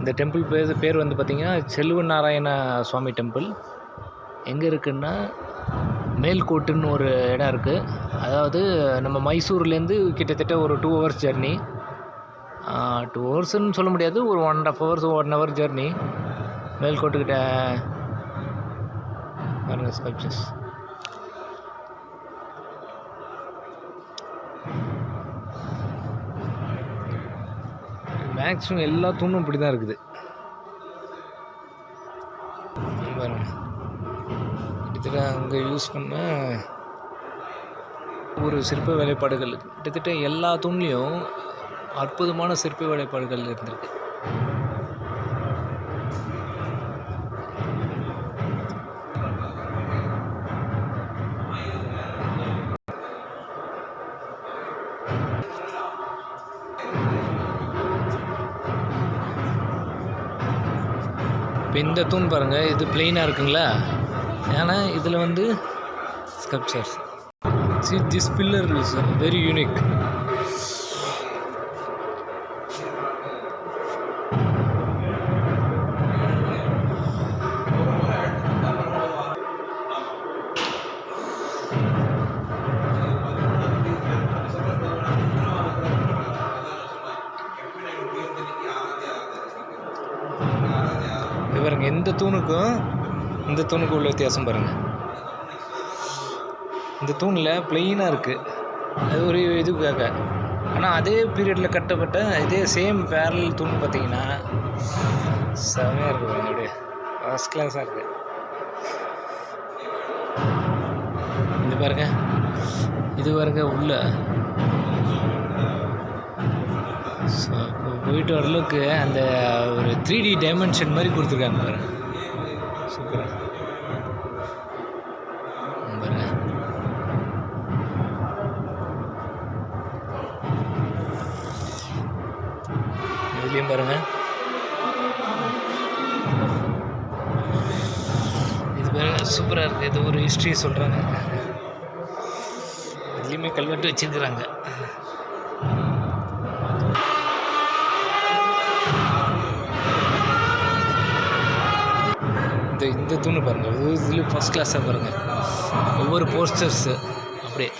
இந்த டெம்பிள் பேர் வந்து பார்த்திங்கன்னா செல்வ நாராயண சுவாமி டெம்பிள். எங்கே இருக்குன்னா மேல்கோட்டுன்னு ஒரு இடம் இருக்குது. அதாவது நம்ம மைசூர்லேருந்து கிட்டத்தட்ட ஒரு 2 ஹவர்ஸ் ஜர்னி. 2 ஹவர்ஸ்ன்னு சொல்ல முடியாது, ஒரு 1.5 ஹவர்ஸ் 1 ஹவர் ஜர்னி. மேல்கோட்டுக்கிட்ட பாருங்க ஸ்கல்ப்சர்ஸ். மேக்ஸிமம் எல்லா தூணும் இப்படி தான் இருக்குது பாருங்க. கிட்டத்தட்ட அங்கே யூஸ் பண்ண ஒரு சிற்ப வேலைப்பாடுகள் கிட்டத்தட்ட எல்லா தூண்லேயும் அற்புதமான சிற்ப வேலைப்பாடுகள் இருந்திருக்கு. இப்போ இந்த தூண் பாருங்கள், இது பிளெயினாக இருக்குங்களா, ஏன்னா இதில் வந்து sculptures. See, this pillar is very unique. பாருங்க, இந்த தூணுக்கும் இந்த தூணுக்கும் உள்ள வித்தியாசம் பாருங்கள். இந்த தூணில் பிளெயினாக இருக்குது, அது ஒரு இதுக்காக. ஆனால் அதே பீரியடில் கட்டப்பட்ட இதே சேம் பேரல் தூண் பார்த்திங்கன்னா செமையாக இருக்குது பாருங்க, அப்படியே ஃபஸ்ட் கிளாஸாக இருக்குது. இது பாருங்கள், இது பாருங்க உள்ள. ஸோ இப்போ போயிட்டு வரளவுக்கு அந்த ஒரு 3D டைமென்ஷன் மாதிரி கொடுத்துருக்காங்க பாருங்க, சூப்பராக பாருங்க. இதுலேயும் பாருங்கள், இது பாருங்கள் சூப்பராக இருக்குது. இது ஒரு ஹிஸ்ட்ரி சொல்கிறாங்க, இதுலேயுமே கல்வெட்டு வச்சுருக்குறாங்க. இந்த தூணு பாருங்கள், இதுலேயும் ஃபஸ்ட் கிளாஸாக பாருங்கள், ஒவ்வொரு போஸ்டர்ஸு அப்படியே